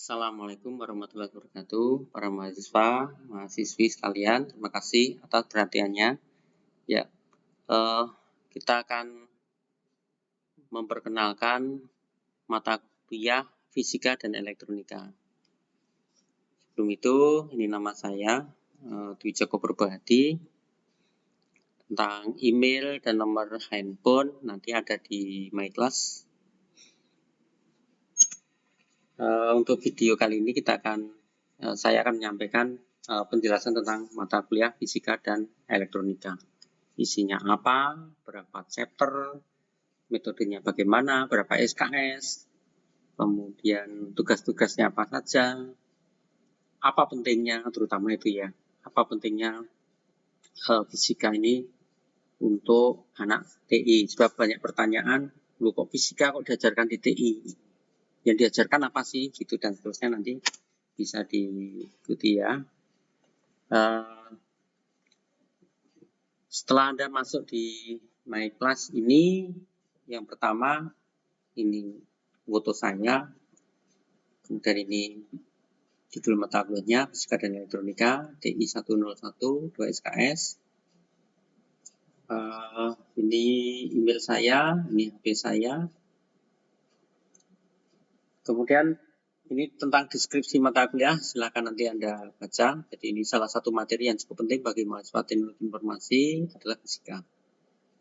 Assalamualaikum warahmatullahi wabarakatuh, para mahasiswa, mahasiswi sekalian. Terima kasih atas perhatiannya. Ya, kita akan memperkenalkan mata kuliah fisika dan elektronika. Sebelum itu, ini nama saya, Dwi Joko Purbahadi. Tentang email dan nomor handphone nanti ada di My Class. Untuk video kali ini saya akan menyampaikan penjelasan tentang mata kuliah fisika dan elektronika. Isinya apa, berapa chapter, metodenya bagaimana, berapa SKS, kemudian tugas-tugasnya apa saja, apa pentingnya, terutama itu ya, apa pentingnya fisika ini untuk anak TI. Sebab banyak pertanyaan, lu kok fisika kok diajarkan di TI? Yang diajarkan apa sih, gitu dan seterusnya, nanti bisa diikuti ya. Setelah Anda masuk di My Class ini, yang pertama ini foto saya, kemudian ini judul mata kuliahnya fisika dan elektronika TI 101 2 SKS. Ini email saya, ini HP saya. Kemudian ini tentang deskripsi mata kuliah, silakan nanti Anda baca. Jadi ini salah satu materi yang cukup penting bagi mahasiswa teknologi informasi adalah fisika.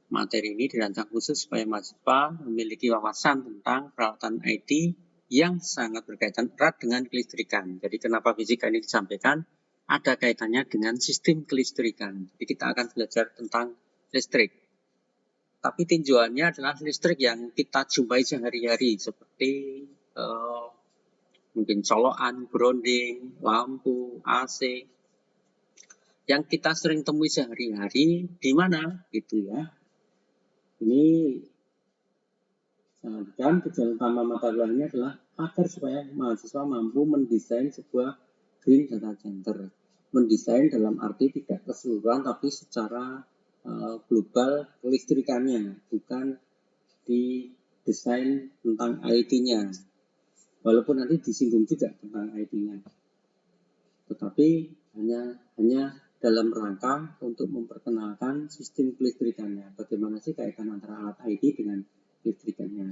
Materi ini dirancang khusus supaya mahasiswa memiliki wawasan tentang peralatan IT yang sangat berkaitan erat dengan kelistrikan. Jadi kenapa fisika ini disampaikan? Ada kaitannya dengan sistem kelistrikan. Jadi kita akan belajar tentang listrik. Tapi tinjauannya adalah listrik yang kita jumpai sehari-hari seperti mungkin colokan, grounding, lampu, AC yang kita sering temui sehari-hari di mana gitu ya. Ini dan tujuan utama mata kuliahnya adalah agar supaya mahasiswa mampu mendesain sebuah green data center. Mendesain dalam arti tidak keseluruhan tapi secara global kelistrikannya, bukan didesain tentang IT-nya. Walaupun nanti disinggung juga tentang IT-nya. Tetapi hanya dalam rangka untuk memperkenalkan sistem kelistrikannya. Bagaimana sih kaitan antara alat IT dengan kelistrikannya.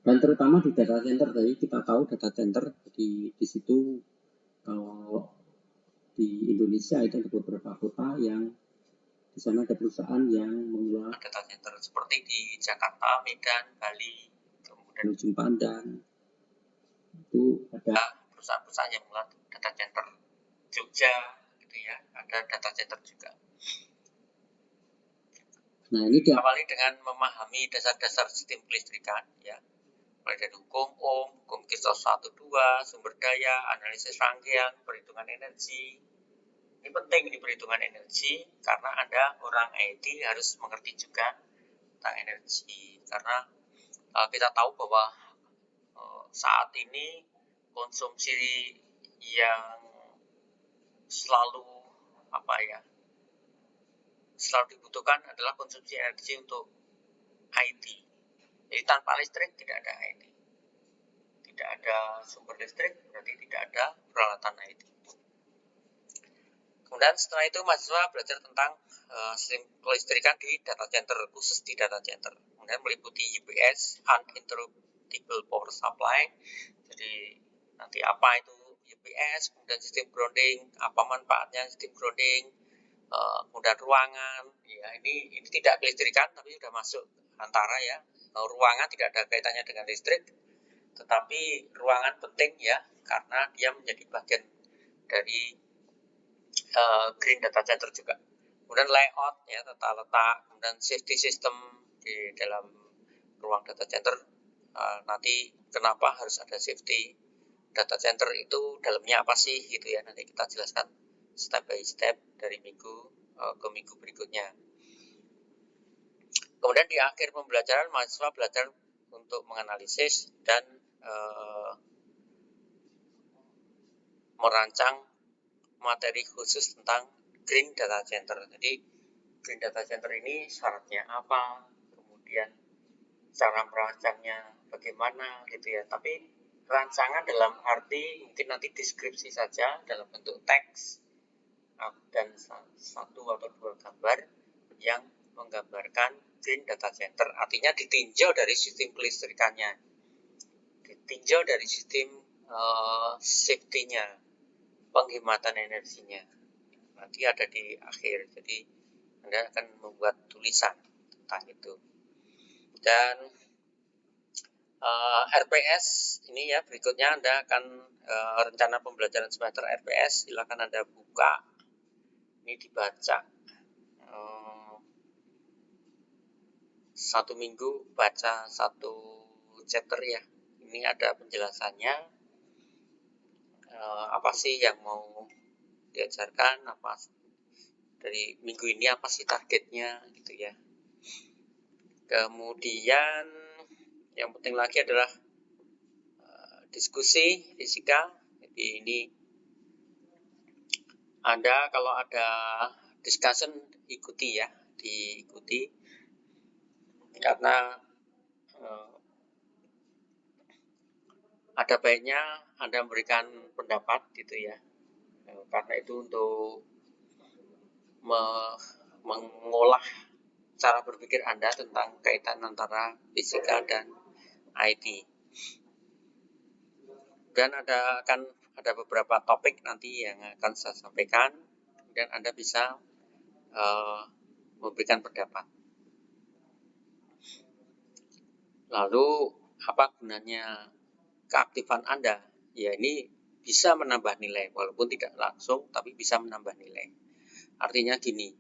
Dan terutama di data center, tadi kita tahu data center di situ kalau di Indonesia itu ada beberapa kota yang di sana ada perusahaan yang mengelola data center seperti di Jakarta, Medan, Bali, kemudian Ujung Pandang. Itu ada perusahaan-perusahaan yang mengelola data center. Jogja gitu ya, ada data center juga. Nah, ini diawali dengan memahami dasar-dasar sistem kelistrikan ya. Mulai dari hukum Ohm, hukum Kirchhoff 1 2, sumber daya, analisis rangkaian, perhitungan energi. Ini penting di perhitungan energi karena Anda orang IT harus mengerti juga tentang energi, karena kita tahu bahwa saat ini konsumsi yang selalu dibutuhkan adalah konsumsi energi untuk IT. Jadi tanpa listrik tidak ada IT. Tidak ada sumber listrik berarti tidak ada peralatan IT. Kemudian setelah itu mahasiswa belajar tentang sistem kelistrikan di data center, khusus di data center. Kemudian meliputi UPS, Uninterruptible Power Supply. Jadi nanti apa itu UPS, kemudian sistem grounding, apa manfaatnya sistem grounding, kemudian ruangan. Ya, ini tidak kelistrikan tapi sudah masuk antara ya. Ruangan tidak ada kaitannya dengan listrik, tetapi ruangan penting ya karena dia menjadi bagian dari green data center juga. Kemudian layout ya, tata letak, kemudian safety system di dalam ruang data center. Nanti kenapa harus ada safety data center itu, dalamnya apa sih gitu ya, nanti kita jelaskan step by step dari minggu ke minggu berikutnya. Kemudian di akhir pembelajaran mahasiswa belajar untuk menganalisis dan merancang materi khusus tentang green data center. Jadi green data center ini syaratnya apa, kemudian cara merancangnya bagaimana gitu ya. Tapi rancangan dalam arti mungkin nanti deskripsi saja dalam bentuk teks dan satu atau dua gambar yang menggambarkan green data center, artinya ditinjau dari sistem kelistrikannya, ditinjau dari sistem safety-nya, penghematan energinya, nanti ada di akhir. Jadi Anda akan membuat tulisan tentang itu. Dan RPS ini ya, berikutnya Anda akan rencana pembelajaran semester RPS, silakan Anda buka, ini dibaca. Satu minggu baca satu chapter ya. Ini ada penjelasannya, apa sih yang mau diajarkan, apa dari minggu ini, apa sih targetnya gitu ya. Kemudian yang penting lagi adalah diskusi fisika. Jadi ini Anda kalau ada discussion ikuti ya, diikuti, karena ada baiknya Anda memberikan pendapat gitu ya, karena itu untuk mengolah cara berpikir Anda tentang kaitan antara fisika dan IT. Dan akan ada beberapa topik nanti yang akan saya sampaikan, dan Anda bisa memberikan pendapat. Lalu apa gunanya keaktifan Anda? Ya, ini bisa menambah nilai, walaupun tidak langsung, tapi bisa menambah nilai. Artinya gini,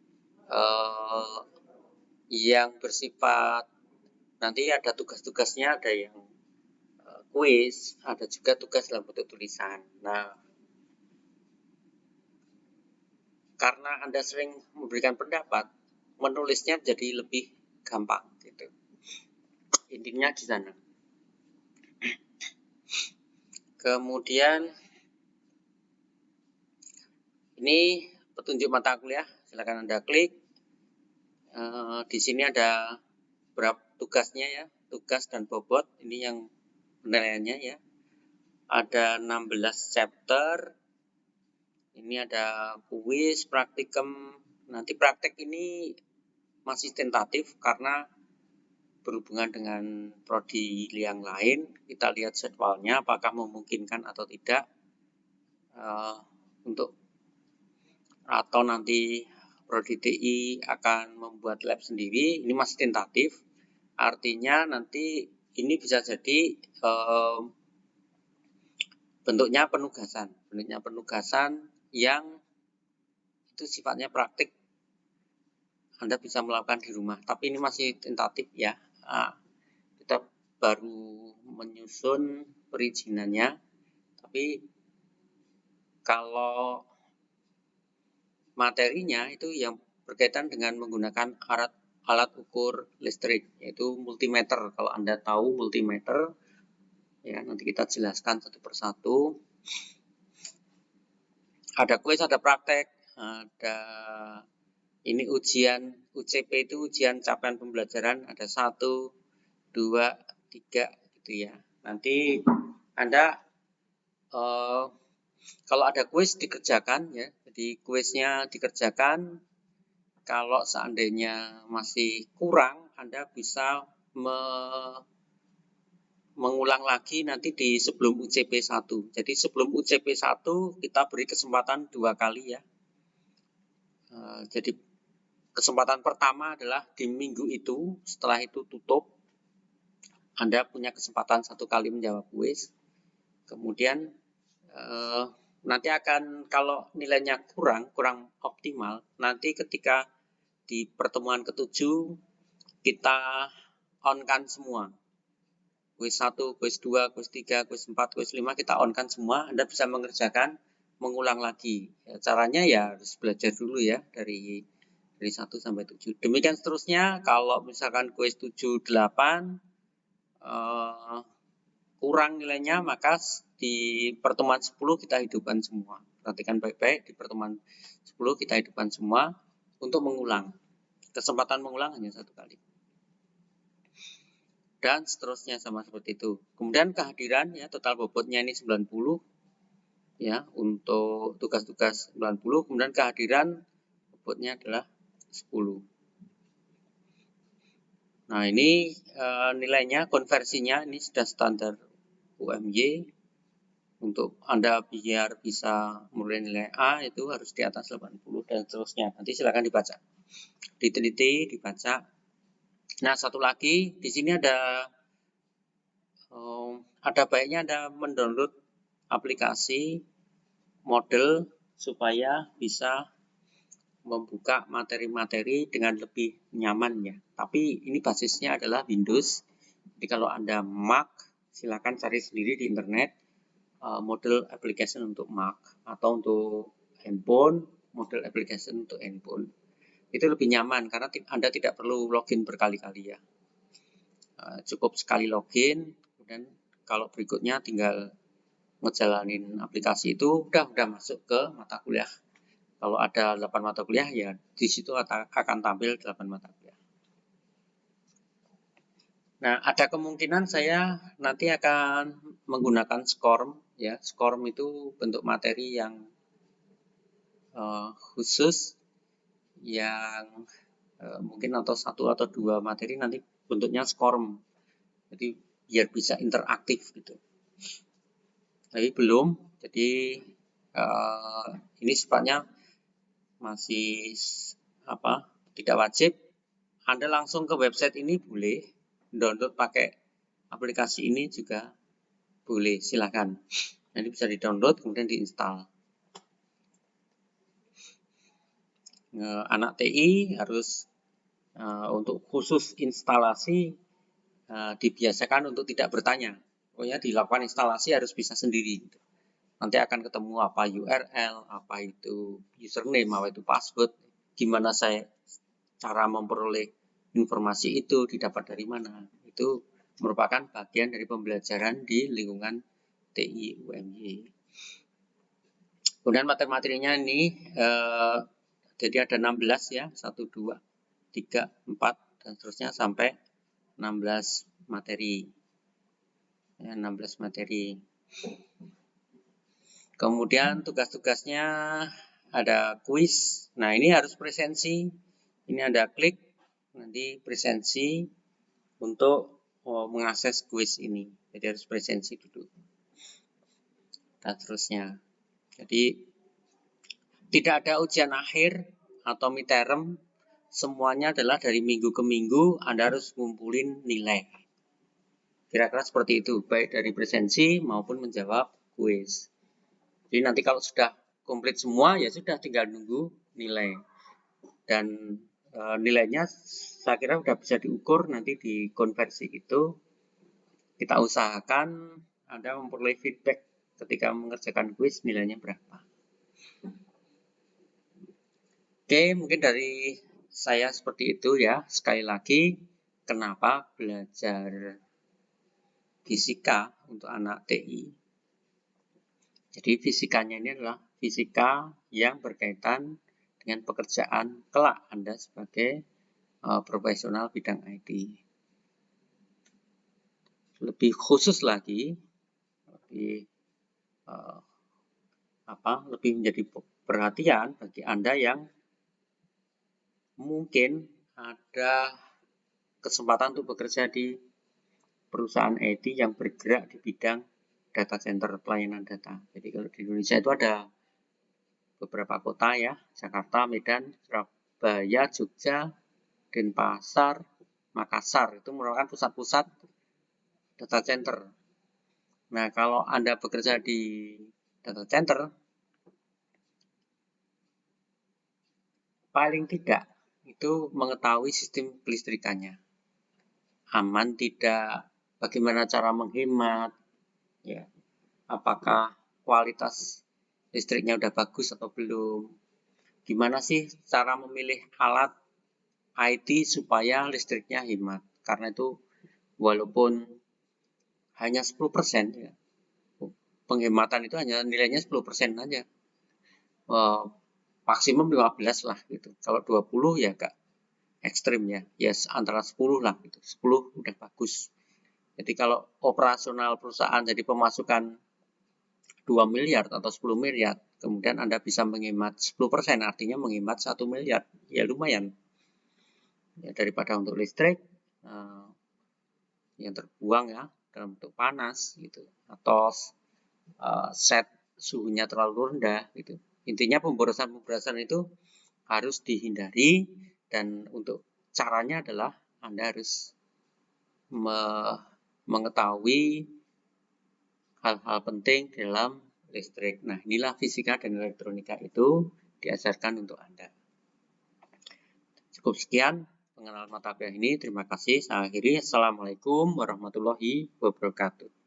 yang bersifat nanti ada tugas-tugasnya, ada yang kuis, ada juga tugas dalam bentuk tulisan. Nah, karena Anda sering memberikan pendapat, menulisnya jadi lebih gampang gitu. Intinya di sana. Kemudian ini petunjuk mata kuliah, silakan Anda klik. Di sini ada berapa tugasnya ya, tugas dan bobot, ini yang penilaiannya ya. Ada 16 chapter. Ini ada kuis, praktikum. Nanti praktek ini masih tentatif karena berhubungan dengan prodi yang lain. Kita lihat jadwalnya apakah memungkinkan atau tidak, untuk atau nanti prodi TI akan membuat lab sendiri. Ini masih tentatif, artinya nanti ini bisa jadi bentuknya penugasan yang itu sifatnya praktik, Anda bisa melakukan di rumah, tapi ini masih tentatif ya. Kita baru menyusun perizinannya, tapi kalau materinya itu yang berkaitan dengan menggunakan alat ukur listrik, yaitu multimeter. Kalau Anda tahu multimeter, ya nanti kita jelaskan satu persatu. Ada kuis, ada praktek, ada ini ujian UCP, itu ujian capaian pembelajaran, ada 1, 2, 3 gitu ya. Nanti Anda kalau ada kuis dikerjakan ya, jadi kuisnya dikerjakan. Kalau seandainya masih kurang, Anda bisa mengulang lagi nanti di sebelum UCP 1. Jadi sebelum UCP 1 kita beri kesempatan 2 kali ya. Jadi kesempatan pertama adalah di minggu itu, setelah itu tutup. Anda punya kesempatan 1 kali menjawab kuis. Kemudian nanti akan, kalau nilainya kurang optimal, nanti ketika di pertemuan ke-7 kita on-kan semua. Kuis 1, kuis 2, kuis 3, kuis 4, kuis 5 kita on-kan semua. Anda bisa mengulang lagi. Ya, caranya ya harus belajar dulu ya dari 1 sampai 7. Demikian seterusnya. Kalau misalkan kuis 7, 8 kurang nilainya, maka di pertemuan 10 kita hidupkan semua. Perhatikan baik-baik, di pertemuan 10 kita hidupkan semua untuk mengulang. Kesempatan mengulang hanya 1 kali. dan seterusnya sama seperti itu. Kemudian kehadiran ya, total bobotnya ini 90 ya, untuk tugas-tugas 90, kemudian kehadiran bobotnya adalah 10. Nah, ini nilainya, konversinya ini sudah standar UMY. Untuk Anda biar bisa memulai nilai A itu harus di atas 80 dan seterusnya. Nanti silakan dibaca. Diteliti, dibaca. Nah, satu lagi di sini ada baiknya Anda mendownload aplikasi model supaya bisa membuka materi-materi dengan lebih nyaman ya. Tapi ini basisnya adalah Windows. Jadi kalau Anda Mac, silakan cari sendiri di internet model application untuk Mac atau untuk handphone, model application untuk handphone. Itu lebih nyaman karena Anda tidak perlu login berkali-kali ya. Cukup sekali login, kemudian kalau berikutnya tinggal ngejalanin aplikasi itu udah masuk ke mata kuliah. Kalau ada 8 mata kuliah ya di situ akan tampil 8 mata kuliah. Nah, ada kemungkinan saya nanti akan menggunakan SCORM ya. SCORM itu bentuk materi yang khusus yang mungkin atau 1 atau 2 materi nanti bentuknya SCORM. Jadi biar bisa interaktif gitu. Tapi belum. Jadi ini sifatnya masih tidak wajib. Anda langsung ke website ini boleh, download pakai aplikasi ini juga boleh, silakan. Nanti bisa di-download kemudian diinstal. Anak TI harus untuk khusus instalasi dibiasakan untuk tidak bertanya. Pokoknya dilakukan instalasi harus bisa sendiri. Nanti akan ketemu apa URL, apa itu username, apa itu password, gimana saya cara memperoleh informasi itu, didapat dari mana. Itu merupakan bagian dari pembelajaran di lingkungan TI UMY. Kemudian materi-materinya ini jadi ada 16 ya, 1, 2, 3, 4 dan seterusnya sampai 16 materi. Ya, 16 materi. Kemudian tugas-tugasnya ada kuis. Nah, ini harus presensi. Ini ada klik nanti presensi untuk mengakses kuis ini. Jadi harus presensi dulu. Dan seterusnya. Jadi tidak ada ujian akhir atau midterm. Semuanya adalah dari minggu ke minggu Anda harus ngumpulin nilai. Kira-kira seperti itu, baik dari presensi maupun menjawab kuis. Jadi nanti kalau sudah komplit semua ya sudah tinggal nunggu nilai. Dan nilainya saya kira sudah bisa diukur nanti di konversi itu. Kita usahakan Anda memperoleh feedback ketika mengerjakan kuis nilainya berapa. Oke, mungkin dari saya seperti itu ya. Sekali lagi, kenapa belajar fisika untuk anak TI? Jadi fisikanya ini adalah fisika yang berkaitan dengan pekerjaan kelak Anda sebagai profesional bidang IT. Lebih khusus lagi, lebih menjadi perhatian bagi Anda yang mungkin ada kesempatan untuk bekerja di perusahaan IT yang bergerak di bidang data center pelayanan data. Jadi kalau di Indonesia itu ada beberapa kota ya, Jakarta, Medan, Surabaya, Jogja, Denpasar, Makassar. Itu merupakan pusat-pusat data center. Nah, kalau Anda bekerja di data center, paling tidak itu mengetahui sistem kelistrikannya. Aman tidak, bagaimana cara menghemat, ya, apakah kualitas listriknya udah bagus atau belum, gimana sih cara memilih alat IT supaya listriknya hemat, karena itu walaupun hanya 10% ya, penghematan itu hanya nilainya 10% aja, maksimum 15 lah gitu, kalau 20 ya agak ekstrim ya, antara 10 lah gitu, 10 udah bagus. Jadi kalau operasional perusahaan jadi pemasukan 2 miliar atau 10 miliar, kemudian Anda bisa menghemat 10%, artinya menghemat 1 miliar. Ya lumayan. Ya, daripada untuk listrik yang terbuang ya dalam bentuk panas gitu, atau set suhunya terlalu rendah gitu. Intinya pemborosan itu harus dihindari, dan untuk caranya adalah Anda harus mengetahui hal-hal penting dalam listrik. Nah, inilah fisika dan elektronika itu diajarkan untuk Anda. Cukup sekian pengenalan mata kuliah ini. Terima kasih. Saya akhiri. Assalamualaikum warahmatullahi wabarakatuh.